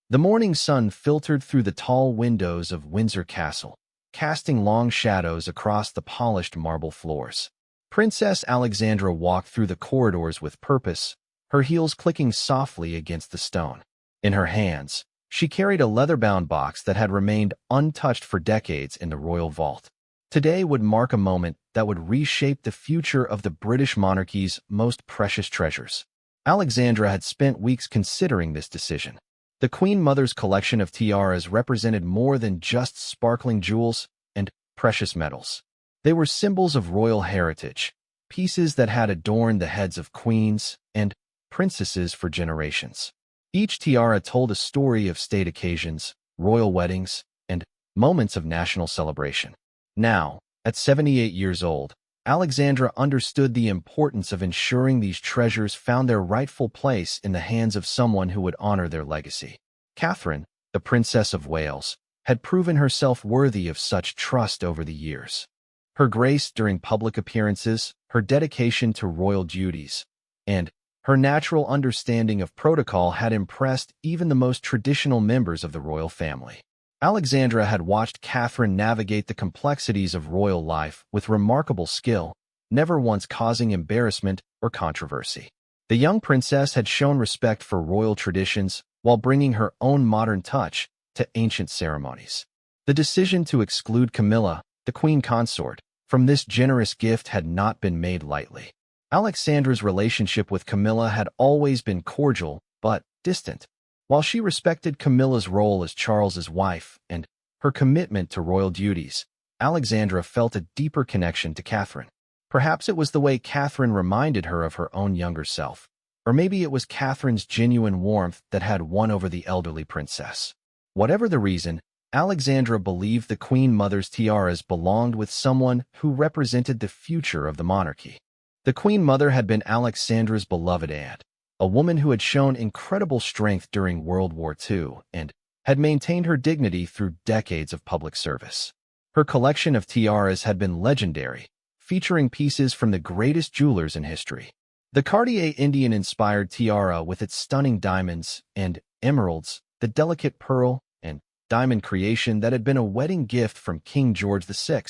The morning sun filtered through the tall windows of Windsor Castle, casting long shadows across the polished marble floors. Princess Alexandra walked through the corridors with purpose, her heels clicking softly against the stone. In her hands, she carried a leather-bound box that had remained untouched for decades in the royal vault. Today would mark a moment that would reshape the future of the British monarchy's most precious treasures. Alexandra had spent weeks considering this decision. The Queen Mother's collection of tiaras represented more than just sparkling jewels and precious metals. They were symbols of royal heritage, pieces that had adorned the heads of queens and princesses for generations. Each tiara told a story of state occasions, royal weddings, and moments of national celebration. Now, at 78 years old, Alexandra understood the importance of ensuring these treasures found their rightful place in the hands of someone who would honor their legacy. Catherine, the Princess of Wales, had proven herself worthy of such trust over the years. Her grace during public appearances, her dedication to royal duties, and her natural understanding of protocol had impressed even the most traditional members of the royal family. Alexandra had watched Catherine navigate the complexities of royal life with remarkable skill, never once causing embarrassment or controversy. The young princess had shown respect for royal traditions while bringing her own modern touch to ancient ceremonies. The decision to exclude Camilla, the queen consort, from this generous gift had not been made lightly. Alexandra's relationship with Camilla had always been cordial but distant. While she respected Camilla's role as Charles's wife and her commitment to royal duties, Alexandra felt a deeper connection to Catherine. Perhaps it was the way Catherine reminded her of her own younger self, or maybe it was Catherine's genuine warmth that had won over the elderly princess. Whatever the reason, Alexandra believed the Queen Mother's tiaras belonged with someone who represented the future of the monarchy. The Queen Mother had been Alexandra's beloved aunt, a woman who had shown incredible strength during World War II and had maintained her dignity through decades of public service. Her collection of tiaras had been legendary, featuring pieces from the greatest jewelers in history. The Cartier Indian-inspired tiara with its stunning diamonds and emeralds, the delicate pearl and diamond creation that had been a wedding gift from King George VI,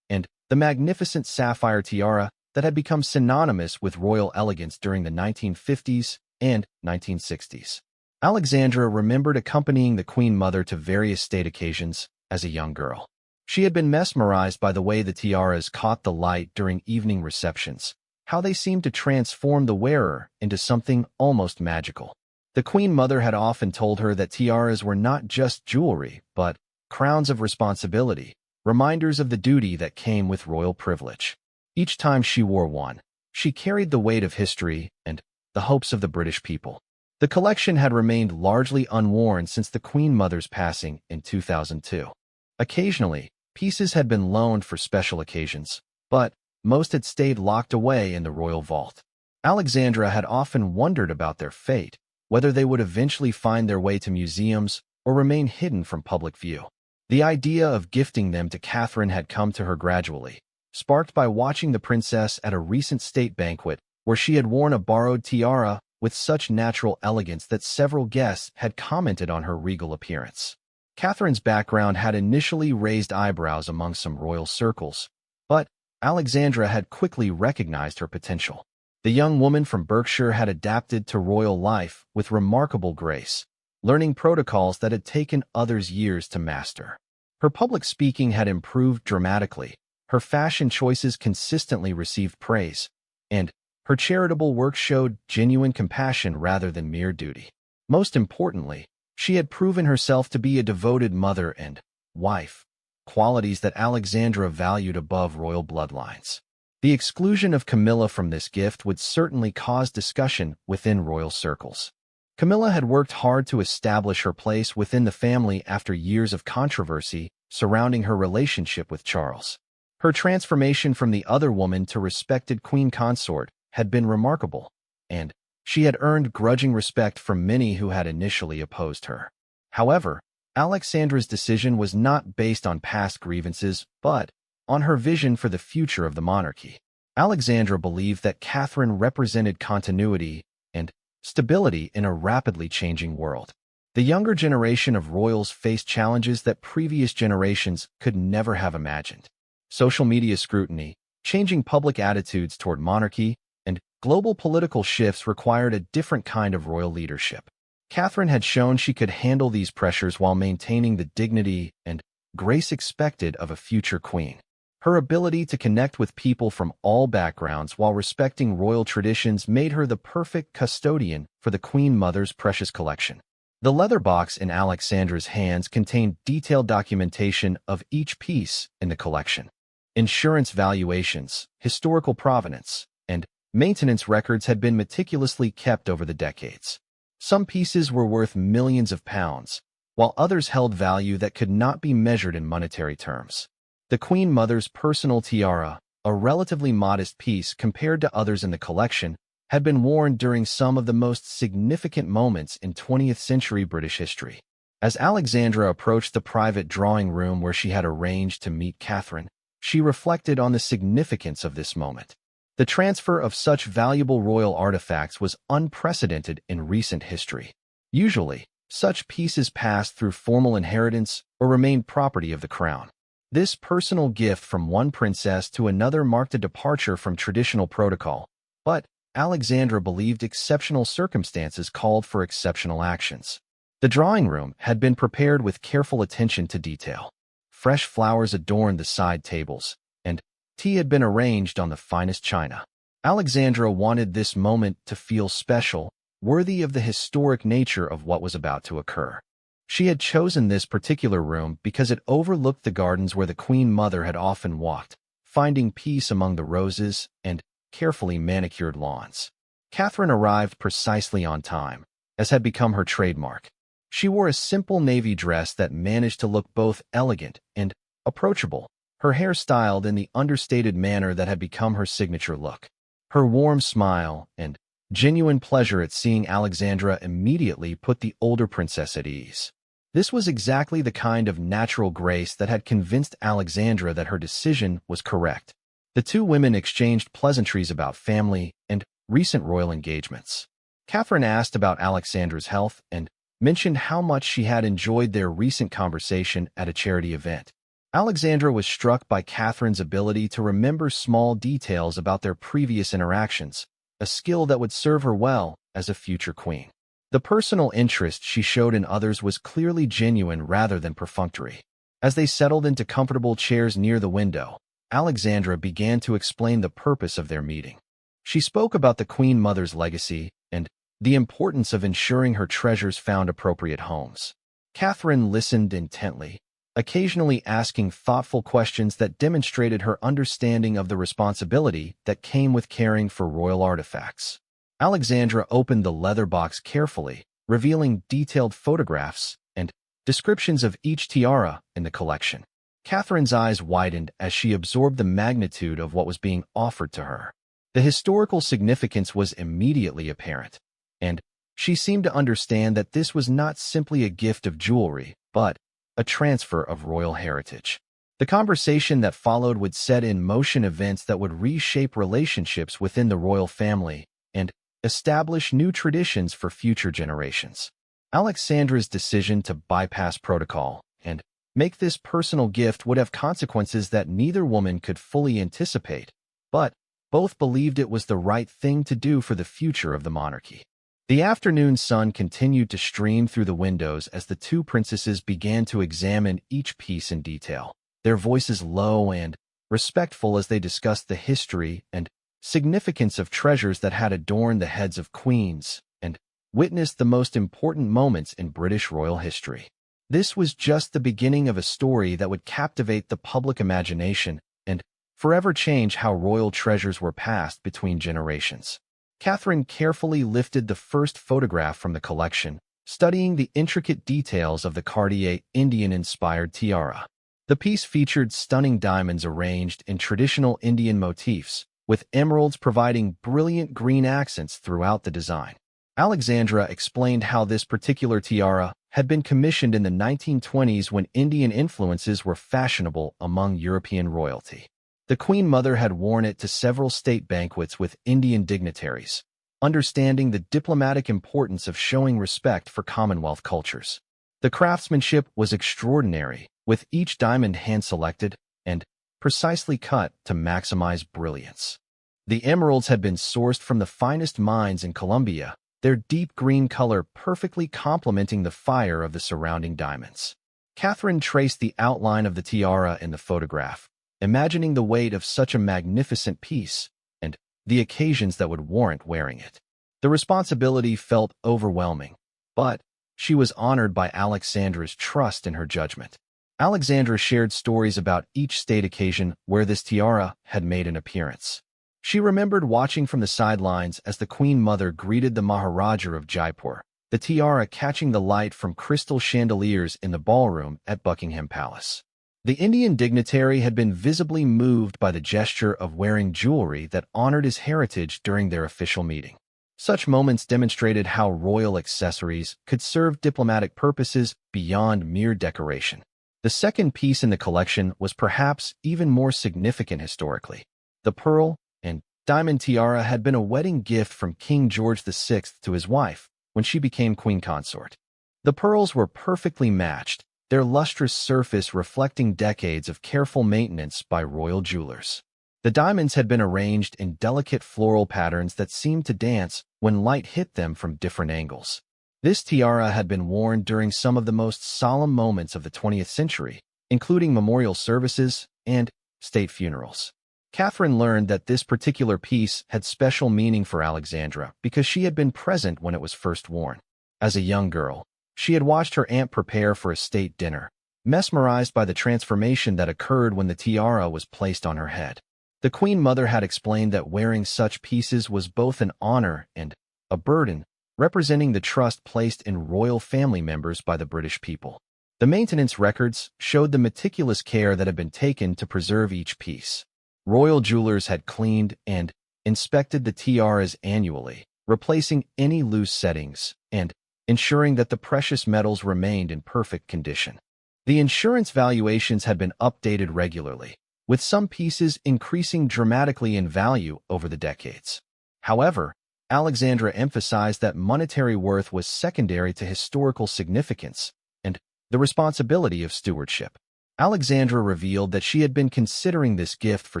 and the magnificent sapphire tiara that had become synonymous with royal elegance during the 1950s and 1960s. Alexandra remembered accompanying the Queen Mother to various state occasions as a young girl. She had been mesmerized by the way the tiaras caught the light during evening receptions, how they seemed to transform the wearer into something almost magical. The Queen Mother had often told her that tiaras were not just jewelry, but crowns of responsibility, reminders of the duty that came with royal privilege. Each time she wore one, she carried the weight of history and the hopes of the British people. The collection had remained largely unworn since the Queen Mother's passing in 2002. Occasionally, pieces had been loaned for special occasions, but most had stayed locked away in the royal vault. Alexandra had often wondered about their fate, whether they would eventually find their way to museums or remain hidden from public view. The idea of gifting them to Catherine had come to her gradually, sparked by watching the princess at a recent state banquet where she had worn a borrowed tiara with such natural elegance that several guests had commented on her regal appearance. Catherine's background had initially raised eyebrows among some royal circles, but Alexandra had quickly recognized her potential. The young woman from Berkshire had adapted to royal life with remarkable grace, learning protocols that had taken others years to master. Her public speaking had improved dramatically, her fashion choices consistently received praise, and her charitable work showed genuine compassion rather than mere duty. Most importantly, she had proven herself to be a devoted mother and wife, qualities that Alexandra valued above royal bloodlines. The exclusion of Camilla from this gift would certainly cause discussion within royal circles. Camilla had worked hard to establish her place within the family after years of controversy surrounding her relationship with Charles. Her transformation from the other woman to respected queen consort had been remarkable, and she had earned grudging respect from many who had initially opposed her. However, Alexandra's decision was not based on past grievances, but on her vision for the future of the monarchy. Alexandra believed that Catherine represented continuity and stability in a rapidly changing world. The younger generation of royals faced challenges that previous generations could never have imagined. Social media scrutiny, changing public attitudes toward monarchy, and global political shifts required a different kind of royal leadership. Catherine had shown she could handle these pressures while maintaining the dignity and grace expected of a future queen. Her ability to connect with people from all backgrounds while respecting royal traditions made her the perfect custodian for the Queen Mother's precious collection. The leather box in Alexandra's hands contained detailed documentation of each piece in the collection. Insurance valuations, historical provenance, and maintenance records had been meticulously kept over the decades. Some pieces were worth millions of pounds, while others held value that could not be measured in monetary terms. The Queen Mother's personal tiara, a relatively modest piece compared to others in the collection, had been worn during some of the most significant moments in 20th-century British history. As Alexandra approached the private drawing room where she had arranged to meet Catherine, she reflected on the significance of this moment. The transfer of such valuable royal artifacts was unprecedented in recent history. Usually, such pieces passed through formal inheritance or remained property of the crown. This personal gift from one princess to another marked a departure from traditional protocol, but Alexandra believed exceptional circumstances called for exceptional actions. The drawing room had been prepared with careful attention to detail. Fresh flowers adorned the side tables, and tea had been arranged on the finest china. Alexandra wanted this moment to feel special, worthy of the historic nature of what was about to occur. She had chosen this particular room because it overlooked the gardens where the Queen Mother had often walked, finding peace among the roses and carefully manicured lawns. Catherine arrived precisely on time, as had become her trademark. She wore a simple navy dress that managed to look both elegant and approachable, her hair styled in the understated manner that had become her signature look. Her warm smile and genuine pleasure at seeing Alexandra immediately put the older princess at ease. This was exactly the kind of natural grace that had convinced Alexandra that her decision was correct. The two women exchanged pleasantries about family and recent royal engagements. Catherine asked about Alexandra's health and mentioned how much she had enjoyed their recent conversation at a charity event. Alexandra was struck by Catherine's ability to remember small details about their previous interactions, a skill that would serve her well as a future queen. The personal interest she showed in others was clearly genuine rather than perfunctory. As they settled into comfortable chairs near the window, Alexandra began to explain the purpose of their meeting. She spoke about the Queen Mother's legacy and the importance of ensuring her treasures found appropriate homes. Catherine listened intently, occasionally asking thoughtful questions that demonstrated her understanding of the responsibility that came with caring for royal artifacts. Alexandra opened the leather box carefully, revealing detailed photographs and descriptions of each tiara in the collection. Catherine's eyes widened as she absorbed the magnitude of what was being offered to her. The historical significance was immediately apparent, and she seemed to understand that this was not simply a gift of jewelry, but a transfer of royal heritage. The conversation that followed would set in motion events that would reshape relationships within the royal family and establish new traditions for future generations. Alexandra's decision to bypass protocol and make this personal gift would have consequences that neither woman could fully anticipate, but both believed it was the right thing to do for the future of the monarchy. The afternoon sun continued to stream through the windows as the two princesses began to examine each piece in detail, their voices low and respectful as they discussed the history and significance of treasures that had adorned the heads of queens and witnessed the most important moments in British royal history. This was just the beginning of a story that would captivate the public imagination and forever change how royal treasures were passed between generations. Catherine carefully lifted the first photograph from the collection, studying the intricate details of the Cartier Indian-inspired tiara. The piece featured stunning diamonds arranged in traditional Indian motifs, with emeralds providing brilliant green accents throughout the design. Alexandra explained how this particular tiara had been commissioned in the 1920s when Indian influences were fashionable among European royalty. The Queen Mother had worn it to several state banquets with Indian dignitaries, understanding the diplomatic importance of showing respect for Commonwealth cultures. The craftsmanship was extraordinary, with each diamond hand-selected and precisely cut to maximize brilliance. The emeralds had been sourced from the finest mines in Colombia, their deep green color perfectly complementing the fire of the surrounding diamonds. Catherine traced the outline of the tiara in the photograph, imagining the weight of such a magnificent piece and the occasions that would warrant wearing it. The responsibility felt overwhelming, but she was honored by Alexandra's trust in her judgment. Alexandra shared stories about each state occasion where this tiara had made an appearance. She remembered watching from the sidelines as the Queen Mother greeted the Maharaja of Jaipur, the tiara catching the light from crystal chandeliers in the ballroom at Buckingham Palace. The Indian dignitary had been visibly moved by the gesture of wearing jewelry that honored his heritage during their official meeting. Such moments demonstrated how royal accessories could serve diplomatic purposes beyond mere decoration. The second piece in the collection was perhaps even more significant historically. The pearl and diamond tiara had been a wedding gift from King George VI to his wife when she became queen consort. The pearls were perfectly matched, their lustrous surface reflecting decades of careful maintenance by royal jewelers. The diamonds had been arranged in delicate floral patterns that seemed to dance when light hit them from different angles. This tiara had been worn during some of the most solemn moments of the 20th century, including memorial services and state funerals. Catherine learned that this particular piece had special meaning for Alexandra because she had been present when it was first worn. As a young girl, she had watched her aunt prepare for a state dinner, mesmerized by the transformation that occurred when the tiara was placed on her head. The Queen Mother had explained that wearing such pieces was both an honor and a burden, representing the trust placed in royal family members by the British people. The maintenance records showed the meticulous care that had been taken to preserve each piece. Royal jewelers had cleaned and inspected the tiaras annually, replacing any loose settings and ensuring that the precious metals remained in perfect condition. The insurance valuations had been updated regularly, with some pieces increasing dramatically in value over the decades. However, Alexandra emphasized that monetary worth was secondary to historical significance and the responsibility of stewardship. Alexandra revealed that she had been considering this gift for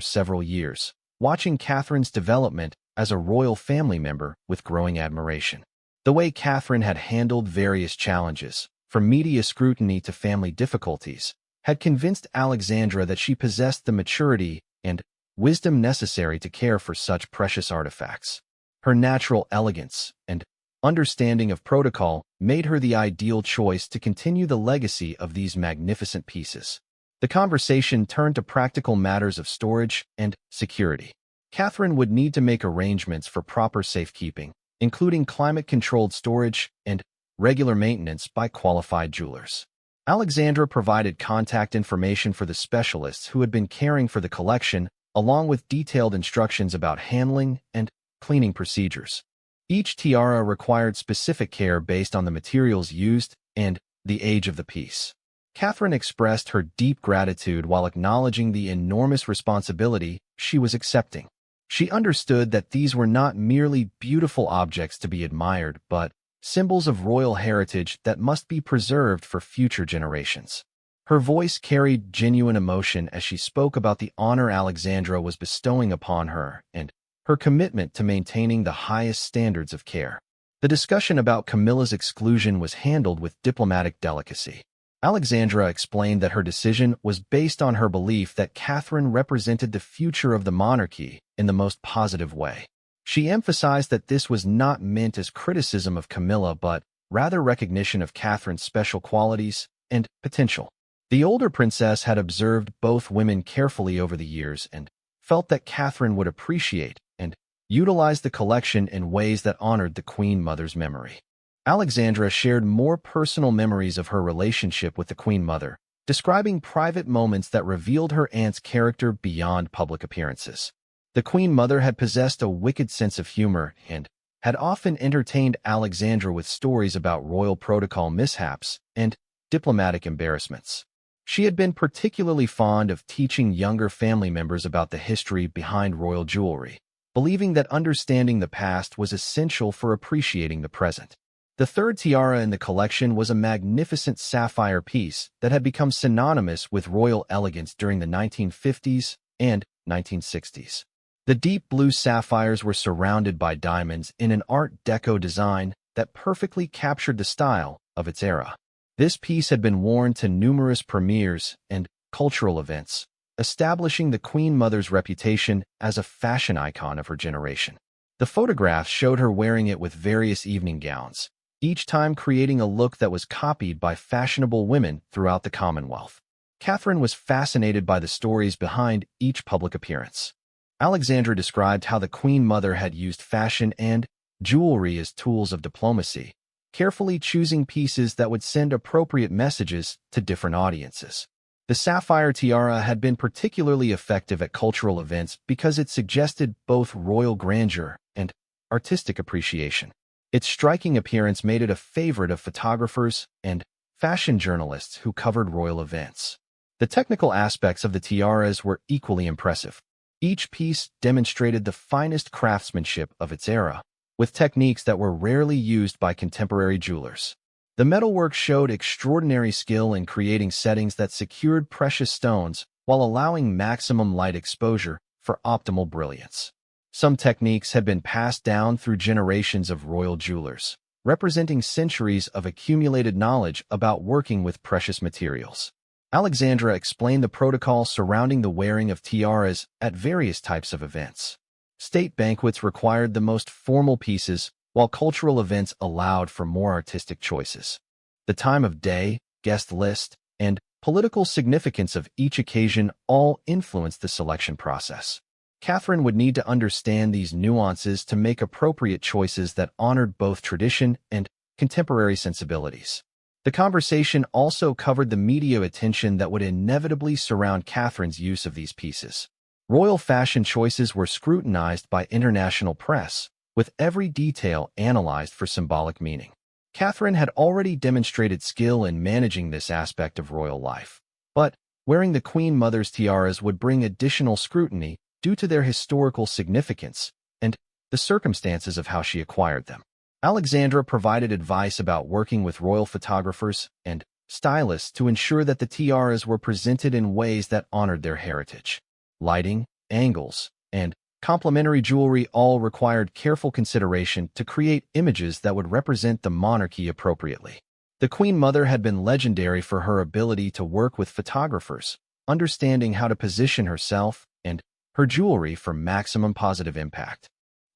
several years, watching Catherine's development as a royal family member with growing admiration. The way Catherine had handled various challenges, from media scrutiny to family difficulties, had convinced Alexandra that she possessed the maturity and wisdom necessary to care for such precious artifacts. Her natural elegance and understanding of protocol made her the ideal choice to continue the legacy of these magnificent pieces. The conversation turned to practical matters of storage and security. Catherine would need to make arrangements for proper safekeeping, including climate-controlled storage and regular maintenance by qualified jewelers. Alexandra provided contact information for the specialists who had been caring for the collection, along with detailed instructions about handling and cleaning procedures. Each tiara required specific care based on the materials used and the age of the piece. Catherine expressed her deep gratitude while acknowledging the enormous responsibility she was accepting. She understood that these were not merely beautiful objects to be admired, but symbols of royal heritage that must be preserved for future generations. Her voice carried genuine emotion as she spoke about the honor Alexandra was bestowing upon her and her commitment to maintaining the highest standards of care. The discussion about Camilla's exclusion was handled with diplomatic delicacy. Alexandra explained that her decision was based on her belief that Catherine represented the future of the monarchy in the most positive way. She emphasized that this was not meant as criticism of Camilla but rather recognition of Catherine's special qualities and potential. The older princess had observed both women carefully over the years and felt that Catherine would appreciate and utilize the collection in ways that honored the Queen Mother's memory. Alexandra shared more personal memories of her relationship with the Queen Mother, describing private moments that revealed her aunt's character beyond public appearances. The Queen Mother had possessed a wicked sense of humor and had often entertained Alexandra with stories about royal protocol mishaps and diplomatic embarrassments. She had been particularly fond of teaching younger family members about the history behind royal jewelry, believing that understanding the past was essential for appreciating the present. The third tiara in the collection was a magnificent sapphire piece that had become synonymous with royal elegance during the 1950s and 1960s. The deep blue sapphires were surrounded by diamonds in an Art Deco design that perfectly captured the style of its era. This piece had been worn to numerous premieres and cultural events, establishing the Queen Mother's reputation as a fashion icon of her generation. The photographs showed her wearing it with various evening gowns, each time creating a look that was copied by fashionable women throughout the Commonwealth. Catherine was fascinated by the stories behind each public appearance. Alexandra described how the Queen Mother had used fashion and jewelry as tools of diplomacy, carefully choosing pieces that would send appropriate messages to different audiences. The sapphire tiara had been particularly effective at cultural events because it suggested both royal grandeur and artistic appreciation. Its striking appearance made it a favorite of photographers and fashion journalists who covered royal events. The technical aspects of the tiaras were equally impressive. Each piece demonstrated the finest craftsmanship of its era, with techniques that were rarely used by contemporary jewelers. The metalwork showed extraordinary skill in creating settings that secured precious stones while allowing maximum light exposure for optimal brilliance. Some techniques had been passed down through generations of royal jewelers, representing centuries of accumulated knowledge about working with precious materials. Alexandra explained the protocol surrounding the wearing of tiaras at various types of events. State banquets required the most formal pieces, while cultural events allowed for more artistic choices. The time of day, guest list, and political significance of each occasion all influenced the selection process. Catherine would need to understand these nuances to make appropriate choices that honored both tradition and contemporary sensibilities. The conversation also covered the media attention that would inevitably surround Catherine's use of these pieces. Royal fashion choices were scrutinized by international press, with every detail analyzed for symbolic meaning. Catherine had already demonstrated skill in managing this aspect of royal life, but wearing the Queen Mother's tiaras would bring additional scrutiny due to their historical significance and the circumstances of how she acquired them. Alexandra provided advice about working with royal photographers and stylists to ensure that the tiaras were presented in ways that honored their heritage. Lighting, angles, and complementary jewelry all required careful consideration to create images that would represent the monarchy appropriately. The Queen Mother had been legendary for her ability to work with photographers, understanding how to position herself and her jewelry for maximum positive impact.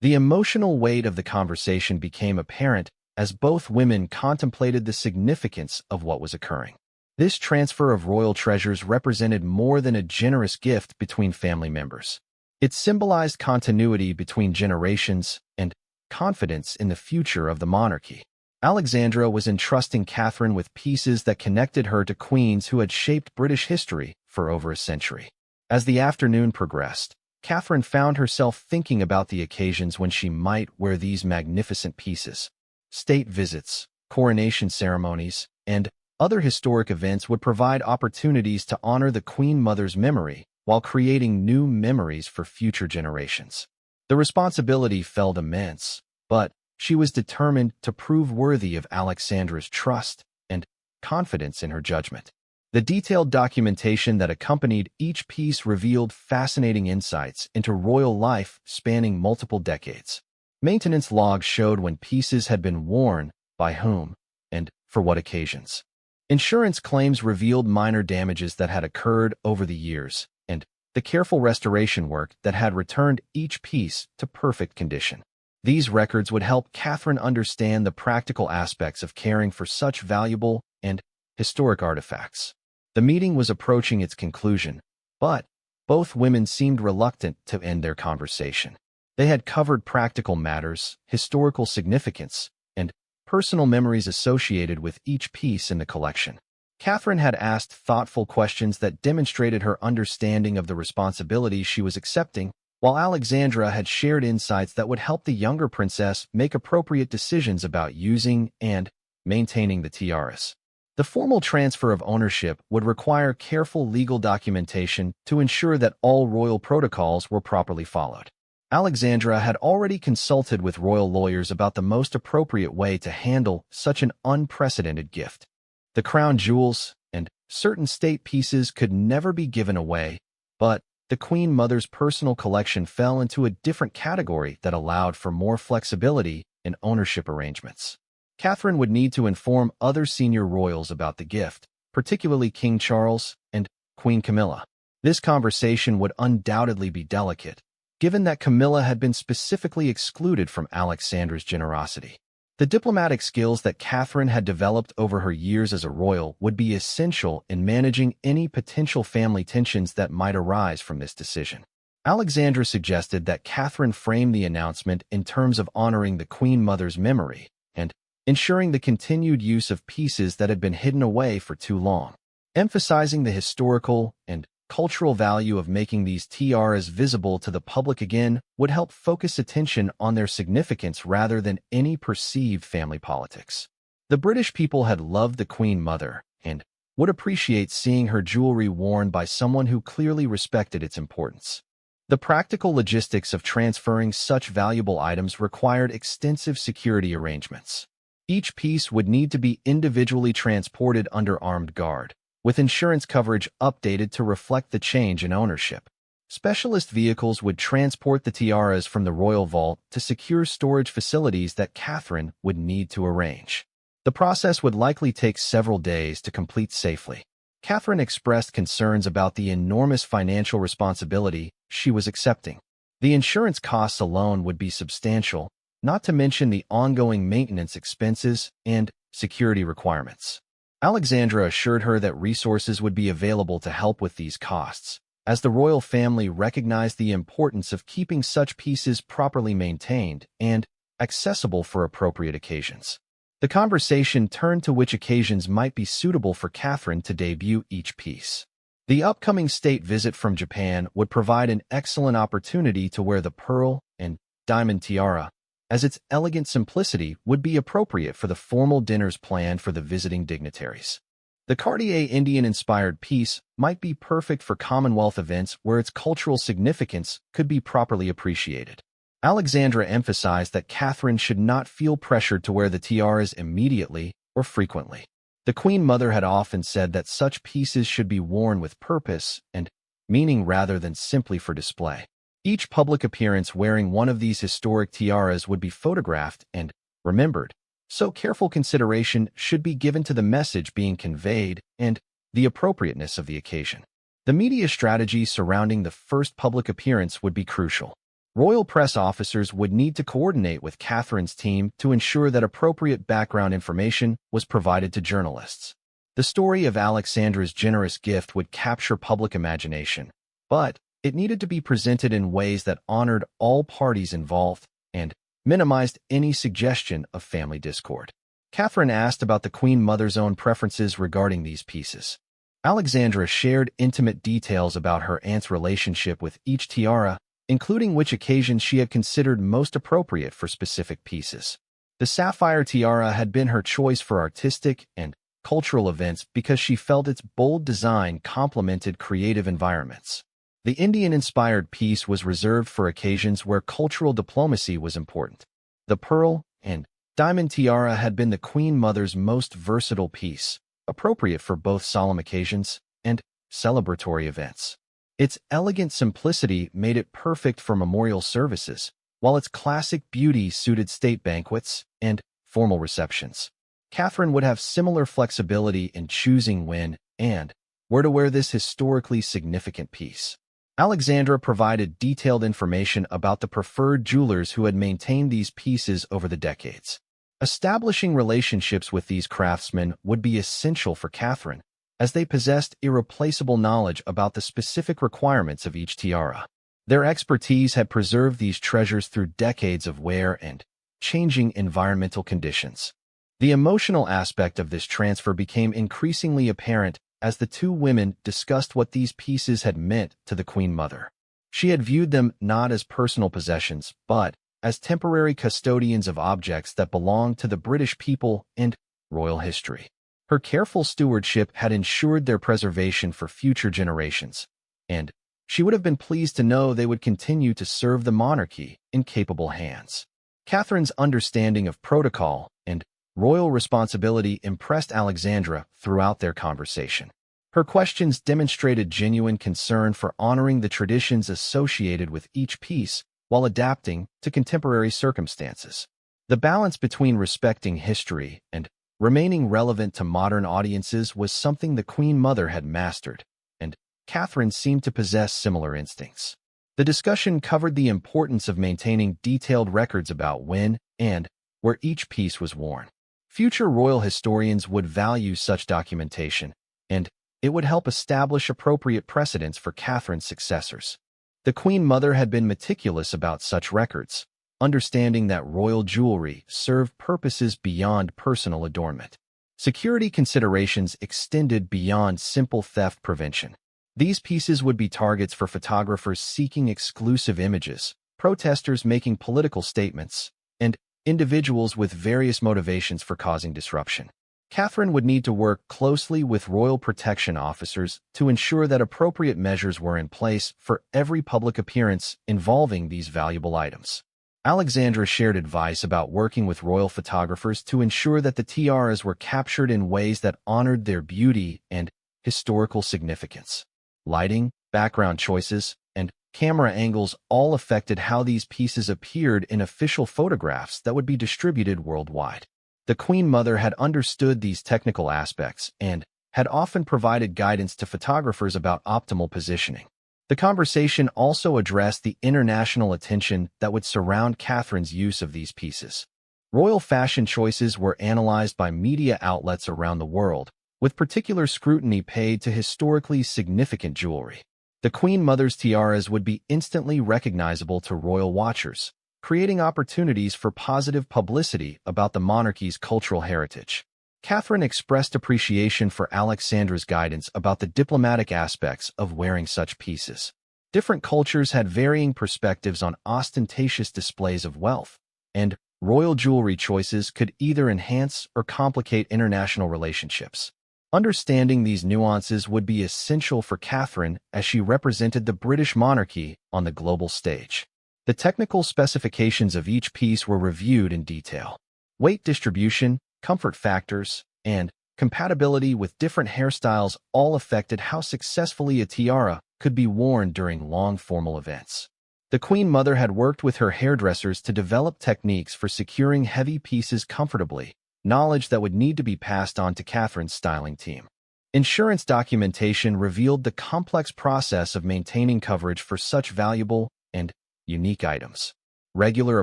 The emotional weight of the conversation became apparent as both women contemplated the significance of what was occurring. This transfer of royal treasures represented more than a generous gift between family members. It symbolized continuity between generations and confidence in the future of the monarchy. Alexandra was entrusting Catherine with pieces that connected her to queens who had shaped British history for over a century. As the afternoon progressed, Catherine found herself thinking about the occasions when she might wear these magnificent pieces. State visits, coronation ceremonies, and other historic events would provide opportunities to honor the Queen Mother's memory while creating new memories for future generations. The responsibility felt immense, but she was determined to prove worthy of Alexandra's trust and confidence in her judgment. The detailed documentation that accompanied each piece revealed fascinating insights into royal life spanning multiple decades. Maintenance logs showed when pieces had been worn, by whom, and for what occasions. Insurance claims revealed minor damages that had occurred over the years, and the careful restoration work that had returned each piece to perfect condition. These records would help Catherine understand the practical aspects of caring for such valuable and historic artifacts. The meeting was approaching its conclusion, but both women seemed reluctant to end their conversation. They had covered practical matters, historical significance, and personal memories associated with each piece in the collection. Catherine had asked thoughtful questions that demonstrated her understanding of the responsibilities she was accepting, while Alexandra had shared insights that would help the younger princess make appropriate decisions about using and maintaining the tiaras. The formal transfer of ownership would require careful legal documentation to ensure that all royal protocols were properly followed. Alexandra had already consulted with royal lawyers about the most appropriate way to handle such an unprecedented gift. The crown jewels and certain state pieces could never be given away, but the Queen Mother's personal collection fell into a different category that allowed for more flexibility in ownership arrangements. Catherine would need to inform other senior royals about the gift, particularly King Charles and Queen Camilla. This conversation would undoubtedly be delicate, given that Camilla had been specifically excluded from Alexandra's generosity. The diplomatic skills that Catherine had developed over her years as a royal would be essential in managing any potential family tensions that might arise from this decision. Alexandra suggested that Catherine frame the announcement in terms of honoring the Queen Mother's memory and ensuring the continued use of pieces that had been hidden away for too long. Emphasizing the historical and cultural value of making these tiaras visible to the public again would help focus attention on their significance rather than any perceived family politics. The British people had loved the Queen Mother and would appreciate seeing her jewelry worn by someone who clearly respected its importance. The practical logistics of transferring such valuable items required extensive security arrangements. Each piece would need to be individually transported under armed guard, with insurance coverage updated to reflect the change in ownership. Specialist vehicles would transport the tiaras from the royal vault to secure storage facilities that Catherine would need to arrange. The process would likely take several days to complete safely. Catherine expressed concerns about the enormous financial responsibility she was accepting. The insurance costs alone would be substantial, not to mention the ongoing maintenance expenses and security requirements. Alexandra assured her that resources would be available to help with these costs, as the royal family recognized the importance of keeping such pieces properly maintained and accessible for appropriate occasions. The conversation turned to which occasions might be suitable for Catherine to debut each piece. The upcoming state visit from Japan would provide an excellent opportunity to wear the pearl and diamond tiara, as its elegant simplicity would be appropriate for the formal dinners planned for the visiting dignitaries. The Cartier Indian-inspired piece might be perfect for Commonwealth events where its cultural significance could be properly appreciated. Alexandra emphasized that Catherine should not feel pressured to wear the tiaras immediately or frequently. The Queen Mother had often said that such pieces should be worn with purpose and meaning rather than simply for display. Each public appearance wearing one of these historic tiaras would be photographed and remembered, so careful consideration should be given to the message being conveyed and the appropriateness of the occasion. The media strategy surrounding the first public appearance would be crucial. Royal press officers would need to coordinate with Catherine's team to ensure that appropriate background information was provided to journalists. The story of Alexandra's generous gift would capture public imagination, but it needed to be presented in ways that honored all parties involved and minimized any suggestion of family discord. Catherine asked about the Queen Mother's own preferences regarding these pieces. Alexandra shared intimate details about her aunt's relationship with each tiara, including which occasions she had considered most appropriate for specific pieces. The sapphire tiara had been her choice for artistic and cultural events because she felt its bold design complemented creative environments. The Indian-inspired piece was reserved for occasions where cultural diplomacy was important. The pearl and diamond tiara had been the Queen Mother's most versatile piece, appropriate for both solemn occasions and celebratory events. Its elegant simplicity made it perfect for memorial services, while its classic beauty suited state banquets and formal receptions. Catherine would have similar flexibility in choosing when and where to wear this historically significant piece. Alexandra provided detailed information about the preferred jewelers who had maintained these pieces over the decades. Establishing relationships with these craftsmen would be essential for Catherine, as they possessed irreplaceable knowledge about the specific requirements of each tiara. Their expertise had preserved these treasures through decades of wear and changing environmental conditions. The emotional aspect of this transfer became increasingly apparent as the two women discussed what these pieces had meant to the Queen Mother. She had viewed them not as personal possessions, but as temporary custodians of objects that belonged to the British people and royal history. Her careful stewardship had ensured their preservation for future generations, and she would have been pleased to know they would continue to serve the monarchy in capable hands. Catherine's understanding of protocol and royal responsibility impressed Alexandra throughout their conversation. Her questions demonstrated genuine concern for honoring the traditions associated with each piece while adapting to contemporary circumstances. The balance between respecting history and remaining relevant to modern audiences was something the Queen Mother had mastered, and Catherine seemed to possess similar instincts. The discussion covered the importance of maintaining detailed records about when and where each piece was worn. Future royal historians would value such documentation, and it would help establish appropriate precedents for Catherine's successors. The Queen Mother had been meticulous about such records, understanding that royal jewelry served purposes beyond personal adornment. Security considerations extended beyond simple theft prevention. These pieces would be targets for photographers seeking exclusive images, protesters making political statements, and individuals with various motivations for causing disruption. Catherine would need to work closely with royal protection officers to ensure that appropriate measures were in place for every public appearance involving these valuable items. Alexandra shared advice about working with royal photographers to ensure that the tiaras were captured in ways that honored their beauty and historical significance. Lighting, background choices, and camera angles all affected how these pieces appeared in official photographs that would be distributed worldwide. The Queen Mother had understood these technical aspects and had often provided guidance to photographers about optimal positioning. The conversation also addressed the international attention that would surround Catherine's use of these pieces. Royal fashion choices were analyzed by media outlets around the world, with particular scrutiny paid to historically significant jewelry. The Queen Mother's tiaras would be instantly recognizable to royal watchers, creating opportunities for positive publicity about the monarchy's cultural heritage. Catherine expressed appreciation for Alexandra's guidance about the diplomatic aspects of wearing such pieces. Different cultures had varying perspectives on ostentatious displays of wealth, and royal jewelry choices could either enhance or complicate international relationships. Understanding these nuances would be essential for Catherine as she represented the British monarchy on the global stage. The technical specifications of each piece were reviewed in detail. Weight distribution, comfort factors, and compatibility with different hairstyles all affected how successfully a tiara could be worn during long formal events. The Queen Mother had worked with her hairdressers to develop techniques for securing heavy pieces comfortably, knowledge that would need to be passed on to Catherine's styling team. Insurance documentation revealed the complex process of maintaining coverage for such valuable and unique items. Regular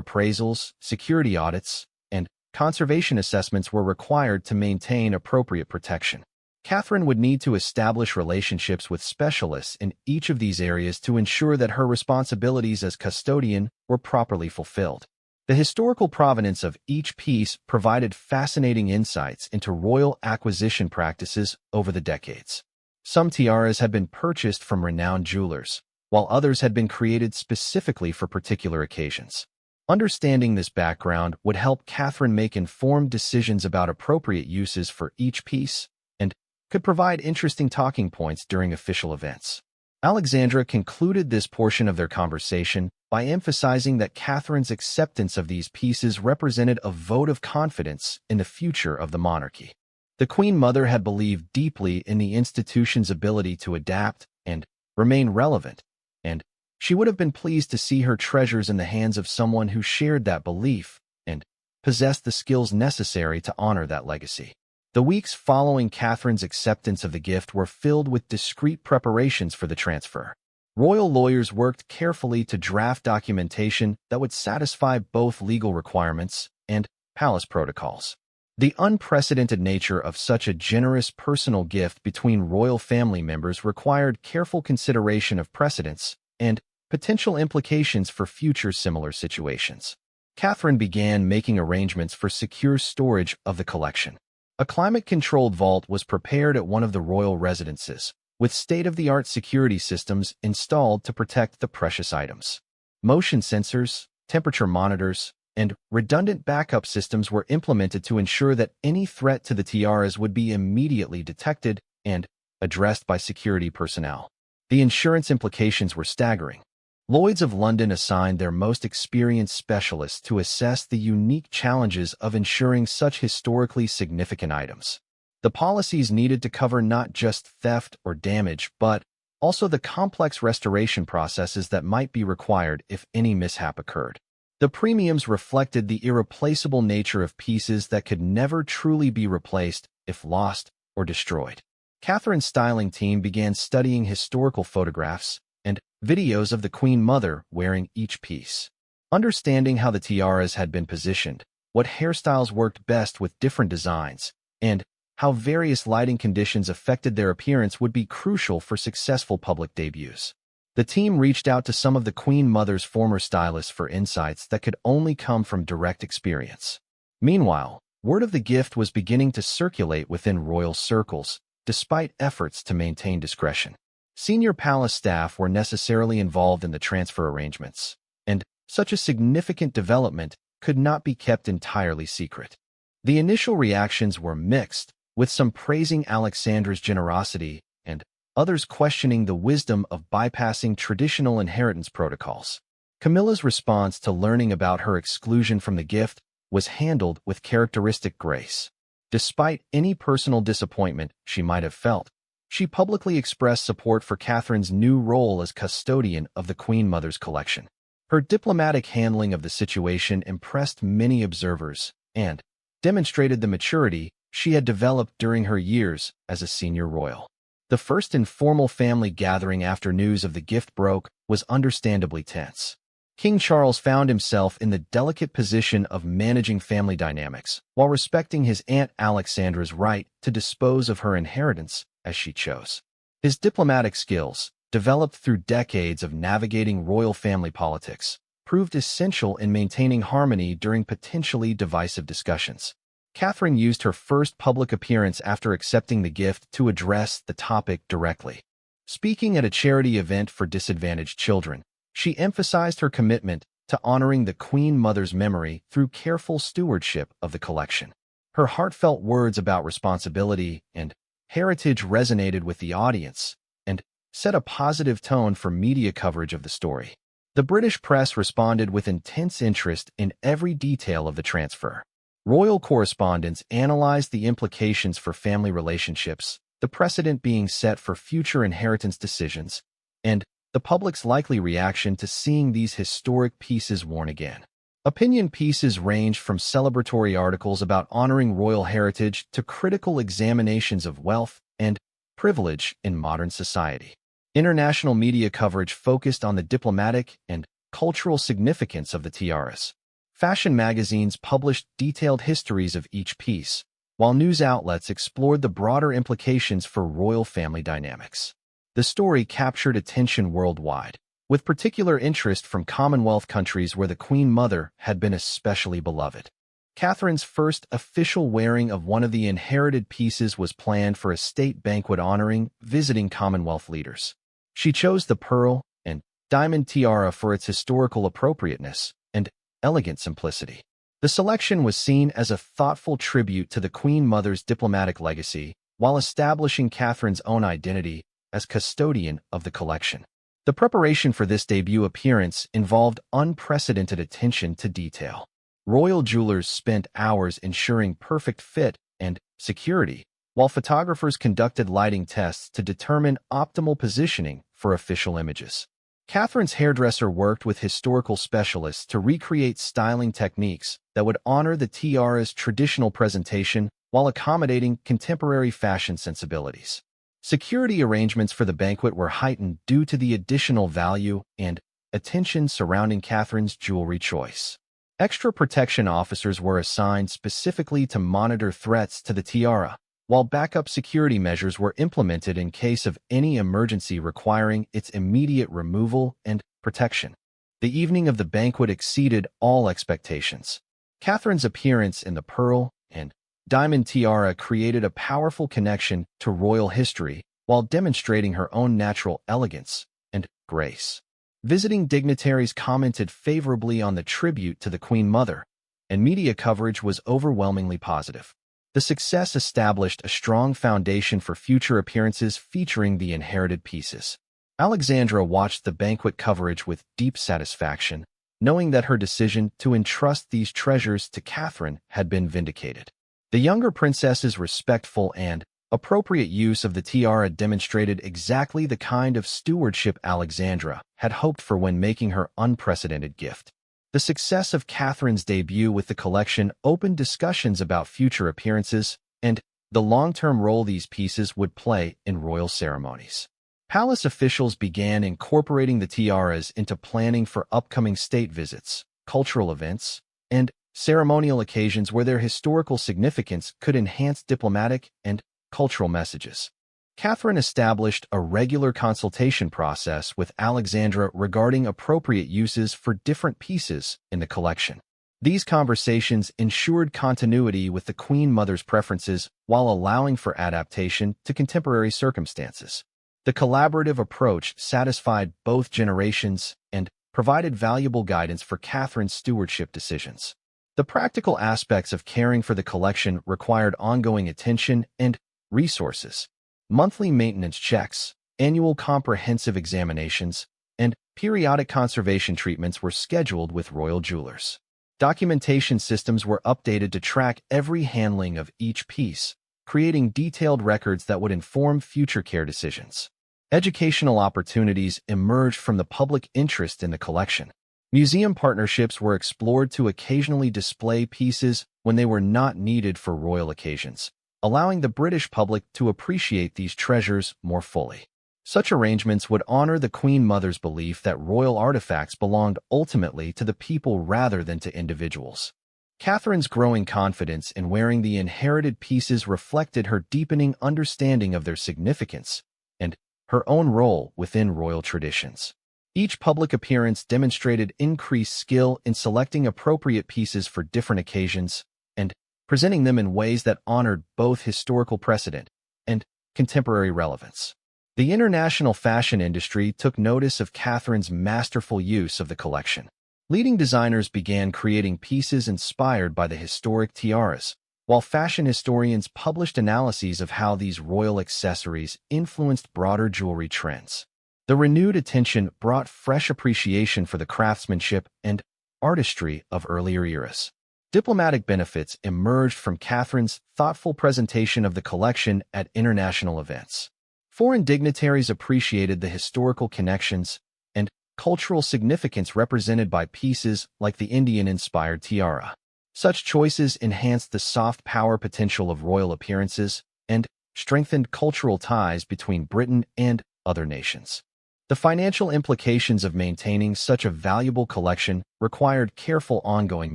appraisals, security audits, and conservation assessments were required to maintain appropriate protection. Catherine would need to establish relationships with specialists in each of these areas to ensure that her responsibilities as custodian were properly fulfilled. The historical provenance of each piece provided fascinating insights into royal acquisition practices over the decades. Some tiaras had been purchased from renowned jewelers, while others had been created specifically for particular occasions. Understanding this background would help Catherine make informed decisions about appropriate uses for each piece and could provide interesting talking points during official events. Alexandra concluded this portion of their conversation by emphasizing that Catherine's acceptance of these pieces represented a vote of confidence in the future of the monarchy. The Queen Mother had believed deeply in the institution's ability to adapt and remain relevant, and she would have been pleased to see her treasures in the hands of someone who shared that belief and possessed the skills necessary to honor that legacy. The weeks following Catherine's acceptance of the gift were filled with discreet preparations for the transfer. Royal lawyers worked carefully to draft documentation that would satisfy both legal requirements and palace protocols. The unprecedented nature of such a generous personal gift between royal family members required careful consideration of precedents and potential implications for future similar situations. Catherine began making arrangements for secure storage of the collection. A climate-controlled vault was prepared at one of the royal residences, with state-of-the-art security systems installed to protect the precious items. Motion sensors, temperature monitors, and redundant backup systems were implemented to ensure that any threat to the tiaras would be immediately detected and addressed by security personnel. The insurance implications were staggering. Lloyd's of London assigned their most experienced specialists to assess the unique challenges of insuring such historically significant items. The policies needed to cover not just theft or damage, but also the complex restoration processes that might be required if any mishap occurred. The premiums reflected the irreplaceable nature of pieces that could never truly be replaced if lost or destroyed. Catherine's styling team began studying historical photographs and videos of the Queen Mother wearing each piece. Understanding how the tiaras had been positioned, what hairstyles worked best with different designs, and how various lighting conditions affected their appearance would be crucial for successful public debuts. The team reached out to some of the Queen Mother's former stylists for insights that could only come from direct experience. Meanwhile, word of the gift was beginning to circulate within royal circles, despite efforts to maintain discretion. Senior palace staff were necessarily involved in the transfer arrangements, and such a significant development could not be kept entirely secret. The initial reactions were mixed, with some praising Alexandra's generosity and others questioning the wisdom of bypassing traditional inheritance protocols. Camilla's response to learning about her exclusion from the gift was handled with characteristic grace. Despite any personal disappointment she might have felt, she publicly expressed support for Catherine's new role as custodian of the Queen Mother's collection. Her diplomatic handling of the situation impressed many observers and demonstrated the maturity she had developed during her years as a senior royal. The first informal family gathering after news of the gift broke was understandably tense. King Charles found himself in the delicate position of managing family dynamics while respecting his Aunt Alexandra's right to dispose of her inheritance as she chose. His diplomatic skills, developed through decades of navigating royal family politics, proved essential in maintaining harmony during potentially divisive discussions. Catherine used her first public appearance after accepting the gift to address the topic directly. Speaking at a charity event for disadvantaged children, she emphasized her commitment to honoring the Queen Mother's memory through careful stewardship of the collection. Her heartfelt words about responsibility and heritage resonated with the audience and set a positive tone for media coverage of the story. The British press responded with intense interest in every detail of the transfer. Royal correspondents analyzed the implications for family relationships, the precedent being set for future inheritance decisions, and the public's likely reaction to seeing these historic pieces worn again. Opinion pieces ranged from celebratory articles about honoring royal heritage to critical examinations of wealth and privilege in modern society. International media coverage focused on the diplomatic and cultural significance of the tiaras. Fashion magazines published detailed histories of each piece, while news outlets explored the broader implications for royal family dynamics. The story captured attention worldwide, with particular interest from Commonwealth countries where the Queen Mother had been especially beloved. Catherine's first official wearing of one of the inherited pieces was planned for a state banquet honoring visiting Commonwealth leaders. She chose the pearl and diamond tiara for its historical appropriateness and elegant simplicity. The selection was seen as a thoughtful tribute to the Queen Mother's diplomatic legacy, while establishing Catherine's own identity as custodian of the collection. The preparation for this debut appearance involved unprecedented attention to detail. Royal jewelers spent hours ensuring perfect fit and security, while photographers conducted lighting tests to determine optimal positioning for official images. Catherine's hairdresser worked with historical specialists to recreate styling techniques that would honor the tiara's traditional presentation while accommodating contemporary fashion sensibilities. Security arrangements for the banquet were heightened due to the additional value and attention surrounding Catherine's jewelry choice. Extra protection officers were assigned specifically to monitor threats to the tiara, while backup security measures were implemented in case of any emergency requiring its immediate removal and protection. The evening of the banquet exceeded all expectations. Catherine's appearance in the pearl and diamond tiara created a powerful connection to royal history while demonstrating her own natural elegance and grace. Visiting dignitaries commented favorably on the tribute to the Queen Mother, and media coverage was overwhelmingly positive. The success established a strong foundation for future appearances featuring the inherited pieces. Alexandra watched the banquet coverage with deep satisfaction, knowing that her decision to entrust these treasures to Catherine had been vindicated. The younger princess's respectful and appropriate use of the tiara demonstrated exactly the kind of stewardship Alexandra had hoped for when making her unprecedented gift. The success of Catherine's debut with the collection opened discussions about future appearances and the long-term role these pieces would play in royal ceremonies. Palace officials began incorporating the tiaras into planning for upcoming state visits, cultural events, and ceremonial occasions where their historical significance could enhance diplomatic and cultural messages. Catherine established a regular consultation process with Alexandra regarding appropriate uses for different pieces in the collection. These conversations ensured continuity with the Queen Mother's preferences while allowing for adaptation to contemporary circumstances. The collaborative approach satisfied both generations and provided valuable guidance for Catherine's stewardship decisions. The practical aspects of caring for the collection required ongoing attention and resources. Monthly maintenance checks, annual comprehensive examinations, and periodic conservation treatments were scheduled with royal jewelers. Documentation systems were updated to track every handling of each piece, creating detailed records that would inform future care decisions. Educational opportunities emerged from the public interest in the collection. Museum partnerships were explored to occasionally display pieces when they were not needed for royal occasions, allowing the British public to appreciate these treasures more fully. Such arrangements would honor the Queen Mother's belief that royal artifacts belonged ultimately to the people rather than to individuals. Catherine's growing confidence in wearing the inherited pieces reflected her deepening understanding of their significance and her own role within royal traditions. Each public appearance demonstrated increased skill in selecting appropriate pieces for different occasions and presenting them in ways that honored both historical precedent and contemporary relevance. The international fashion industry took notice of Catherine's masterful use of the collection. Leading designers began creating pieces inspired by the historic tiaras, while fashion historians published analyses of how these royal accessories influenced broader jewelry trends. The renewed attention brought fresh appreciation for the craftsmanship and artistry of earlier eras. Diplomatic benefits emerged from Catherine's thoughtful presentation of the collection at international events. Foreign dignitaries appreciated the historical connections and cultural significance represented by pieces like the Indian-inspired tiara. Such choices enhanced the soft power potential of royal appearances and strengthened cultural ties between Britain and other nations. The financial implications of maintaining such a valuable collection required careful ongoing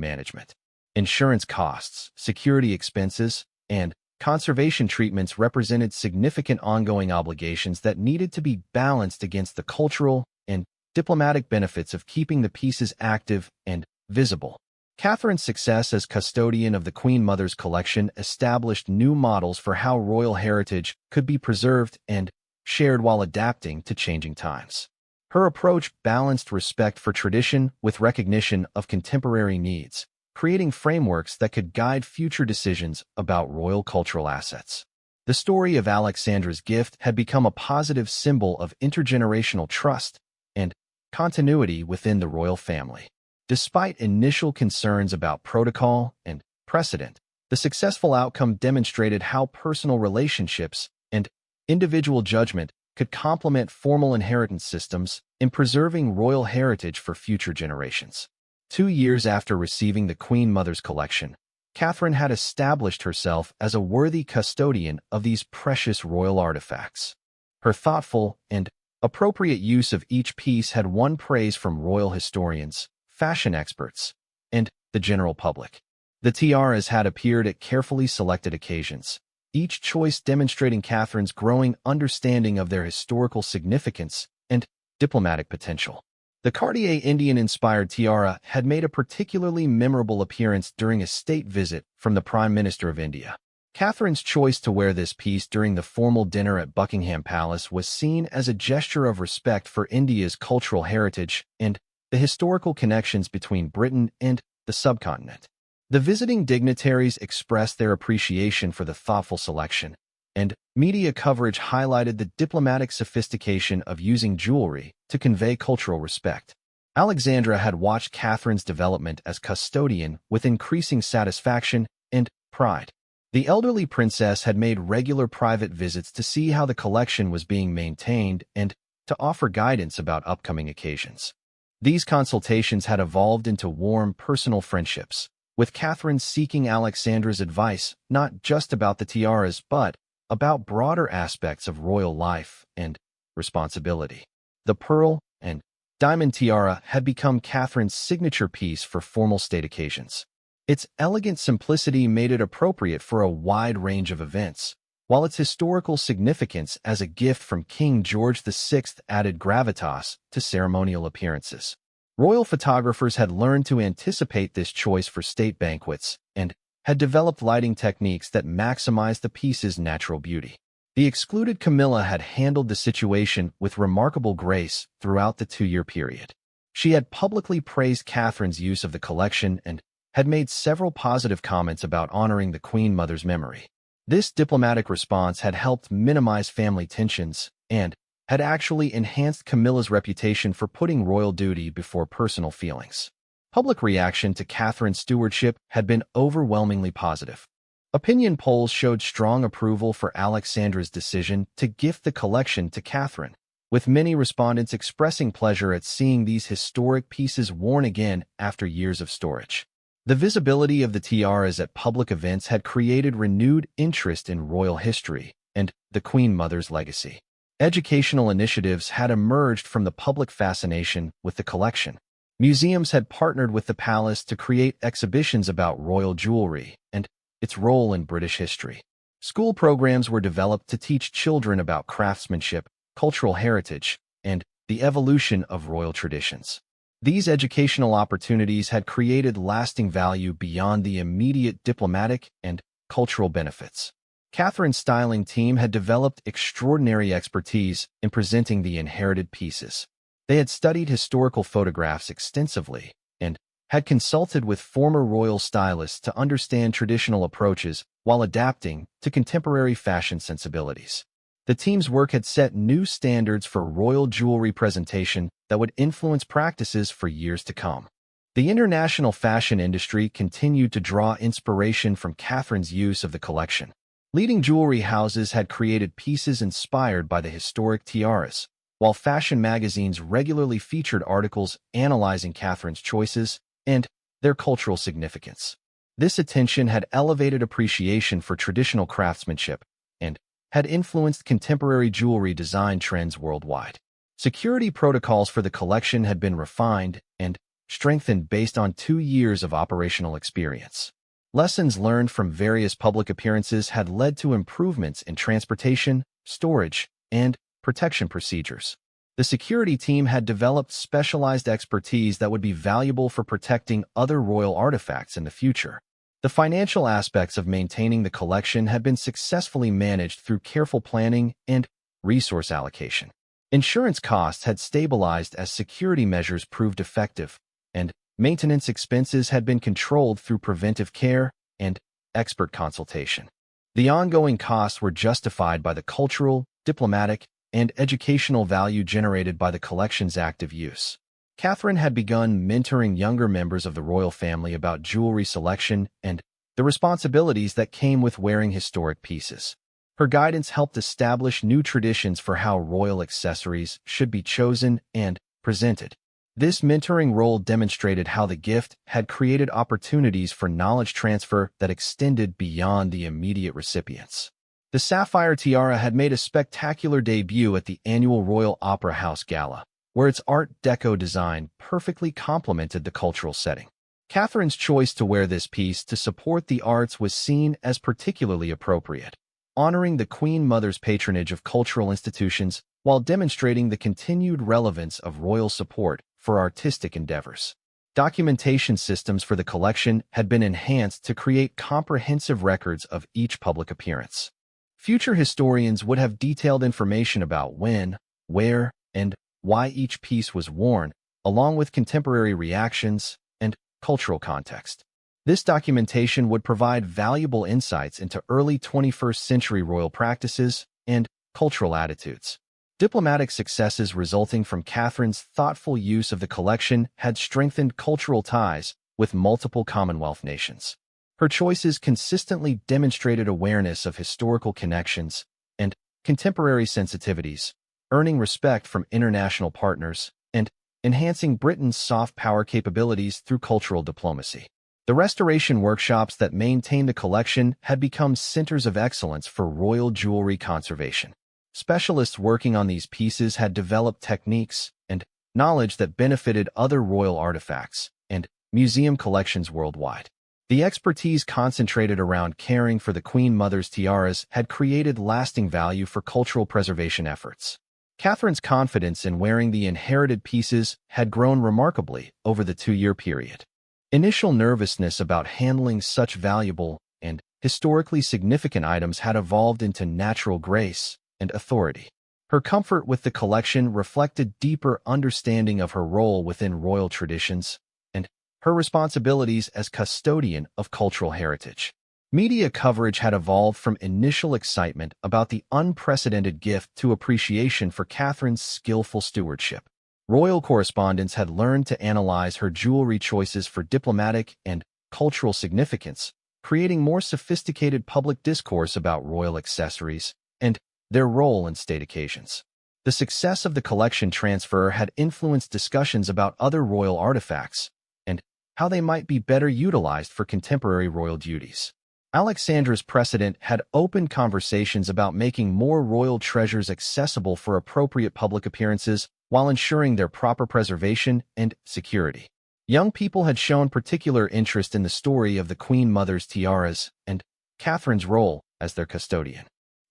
management. Insurance costs, security expenses, and conservation treatments represented significant ongoing obligations that needed to be balanced against the cultural and diplomatic benefits of keeping the pieces active and visible. Catherine's success as custodian of the Queen Mother's collection established new models for how royal heritage could be preserved and shared while adapting to changing times. Her approach balanced respect for tradition with recognition of contemporary needs, creating frameworks that could guide future decisions about royal cultural assets. The story of Alexandra's gift had become a positive symbol of intergenerational trust and continuity within the royal family. Despite initial concerns about protocol and precedent, the successful outcome demonstrated how personal relationships and individual judgment could complement formal inheritance systems in preserving royal heritage for future generations. 2 years after receiving the Queen Mother's collection, Catherine had established herself as a worthy custodian of these precious royal artifacts. Her thoughtful and appropriate use of each piece had won praise from royal historians, fashion experts, and the general public. The tiaras had appeared at carefully selected occasions, each choice demonstrating Catherine's growing understanding of their historical significance and diplomatic potential. The Cartier Indian-inspired tiara had made a particularly memorable appearance during a state visit from the Prime Minister of India. Catherine's choice to wear this piece during the formal dinner at Buckingham Palace was seen as a gesture of respect for India's cultural heritage and the historical connections between Britain and the subcontinent. The visiting dignitaries expressed their appreciation for the thoughtful selection, and media coverage highlighted the diplomatic sophistication of using jewelry to convey cultural respect. Alexandra had watched Catherine's development as custodian with increasing satisfaction and pride. The elderly princess had made regular private visits to see how the collection was being maintained and to offer guidance about upcoming occasions. These consultations had evolved into warm, personal friendships, with Catherine seeking Alexandra's advice not just about the tiaras but about broader aspects of royal life and responsibility. The pearl and diamond tiara had become Catherine's signature piece for formal state occasions. Its elegant simplicity made it appropriate for a wide range of events, while its historical significance as a gift from King George VI added gravitas to ceremonial appearances. Royal photographers had learned to anticipate this choice for state banquets and had developed lighting techniques that maximized the piece's natural beauty. The excluded Camilla had handled the situation with remarkable grace throughout the 2-year period. She had publicly praised Catherine's use of the collection and had made several positive comments about honoring the Queen Mother's memory. This diplomatic response had helped minimize family tensions and had actually enhanced Camilla's reputation for putting royal duty before personal feelings. Public reaction to Catherine's stewardship had been overwhelmingly positive. Opinion polls showed strong approval for Alexandra's decision to gift the collection to Catherine, with many respondents expressing pleasure at seeing these historic pieces worn again after years of storage. The visibility of the tiaras at public events had created renewed interest in royal history and the Queen Mother's legacy. Educational initiatives had emerged from the public fascination with the collection. Museums had partnered with the palace to create exhibitions about royal jewelry and its role in British history. School programs were developed to teach children about craftsmanship, cultural heritage, and the evolution of royal traditions. These educational opportunities had created lasting value beyond the immediate diplomatic and cultural benefits. Catherine's styling team had developed extraordinary expertise in presenting the inherited pieces. They had studied historical photographs extensively and had consulted with former royal stylists to understand traditional approaches while adapting to contemporary fashion sensibilities. The team's work had set new standards for royal jewelry presentation that would influence practices for years to come. The international fashion industry continued to draw inspiration from Catherine's use of the collection. Leading jewelry houses had created pieces inspired by the historic tiaras, while fashion magazines regularly featured articles analyzing Catherine's choices and their cultural significance. This attention had elevated appreciation for traditional craftsmanship and had influenced contemporary jewelry design trends worldwide. Security protocols for the collection had been refined and strengthened based on 2 years of operational experience. Lessons learned from various public appearances had led to improvements in transportation, storage, and protection procedures. The security team had developed specialized expertise that would be valuable for protecting other royal artifacts in the future. The financial aspects of maintaining the collection had been successfully managed through careful planning and resource allocation. Insurance costs had stabilized as security measures proved effective, and maintenance expenses had been controlled through preventive care and expert consultation. The ongoing costs were justified by the cultural, diplomatic, and educational value generated by the collection's active use. Catherine had begun mentoring younger members of the royal family about jewelry selection and the responsibilities that came with wearing historic pieces. Her guidance helped establish new traditions for how royal accessories should be chosen and presented. This mentoring role demonstrated how the gift had created opportunities for knowledge transfer that extended beyond the immediate recipients. The sapphire tiara had made a spectacular debut at the annual Royal Opera House Gala, where its Art Deco design perfectly complemented the cultural setting. Catherine's choice to wear this piece to support the arts was seen as particularly appropriate, honoring the Queen Mother's patronage of cultural institutions while demonstrating the continued relevance of royal support for artistic endeavors. Documentation systems for the collection had been enhanced to create comprehensive records of each public appearance. Future historians would have detailed information about when, where, and why each piece was worn, along with contemporary reactions and cultural context. This documentation would provide valuable insights into early 21st century royal practices and cultural attitudes. Diplomatic successes resulting from Catherine's thoughtful use of the collection had strengthened cultural ties with multiple Commonwealth nations. Her choices consistently demonstrated awareness of historical connections and contemporary sensitivities, earning respect from international partners and enhancing Britain's soft power capabilities through cultural diplomacy. The restoration workshops that maintained the collection had become centers of excellence for royal jewelry conservation. Specialists working on these pieces had developed techniques and knowledge that benefited other royal artifacts and museum collections worldwide. The expertise concentrated around caring for the Queen Mother's tiaras had created lasting value for cultural preservation efforts. Catherine's confidence in wearing the inherited pieces had grown remarkably over the 2-year period. Initial nervousness about handling such valuable and historically significant items had evolved into natural grace and authority. Her comfort with the collection reflected deeper understanding of her role within royal traditions and her responsibilities as custodian of cultural heritage. Media coverage had evolved from initial excitement about the unprecedented gift to appreciation for Catherine's skillful stewardship. Royal correspondents had learned to analyze her jewelry choices for diplomatic and cultural significance, creating more sophisticated public discourse about royal accessories and their role in state occasions. The success of the collection transfer had influenced discussions about other royal artifacts and how they might be better utilized for contemporary royal duties. Alexandra's precedent had opened conversations about making more royal treasures accessible for appropriate public appearances while ensuring their proper preservation and security. Young people had shown particular interest in the story of the Queen Mother's tiaras and Catherine's role as their custodian.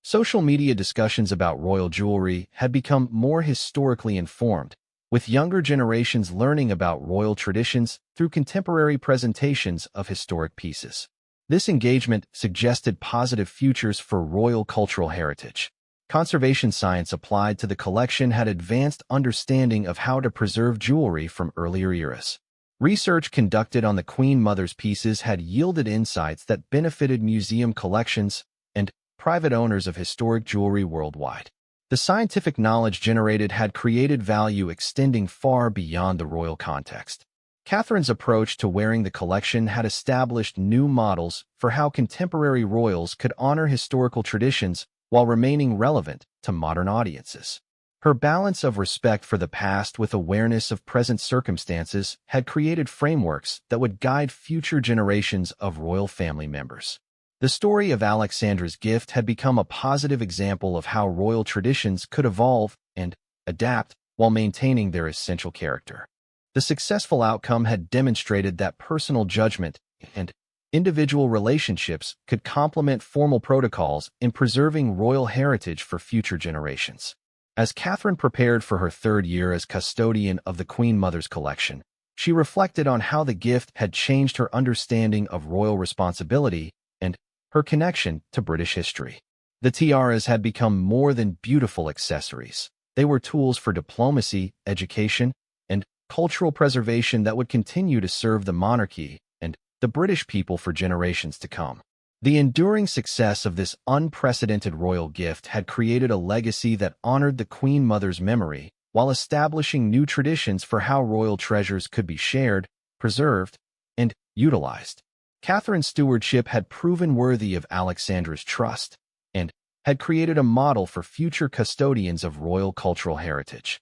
Social media discussions about royal jewelry had become more historically informed, with younger generations learning about royal traditions through contemporary presentations of historic pieces. This engagement suggested positive futures for royal cultural heritage. Conservation science applied to the collection had advanced understanding of how to preserve jewelry from earlier eras. Research conducted on the Queen Mother's pieces had yielded insights that benefited museum collections and private owners of historic jewelry worldwide. The scientific knowledge generated had created value extending far beyond the royal context. Catherine's approach to wearing the collection had established new models for how contemporary royals could honor historical traditions while remaining relevant to modern audiences. Her balance of respect for the past with awareness of present circumstances had created frameworks that would guide future generations of royal family members. The story of Alexandra's gift had become a positive example of how royal traditions could evolve and adapt while maintaining their essential character. The successful outcome had demonstrated that personal judgment and individual relationships could complement formal protocols in preserving royal heritage for future generations. As Catherine prepared for her 3rd year as custodian of the Queen Mother's collection, she reflected on how the gift had changed her understanding of royal responsibility and her connection to British history. The tiaras had become more than beautiful accessories. They were tools for diplomacy, education, and cultural preservation that would continue to serve the monarchy and the British people for generations to come. The enduring success of this unprecedented royal gift had created a legacy that honored the Queen Mother's memory while establishing new traditions for how royal treasures could be shared, preserved, and utilized. Catherine's stewardship had proven worthy of Alexandra's trust and had created a model for future custodians of royal cultural heritage.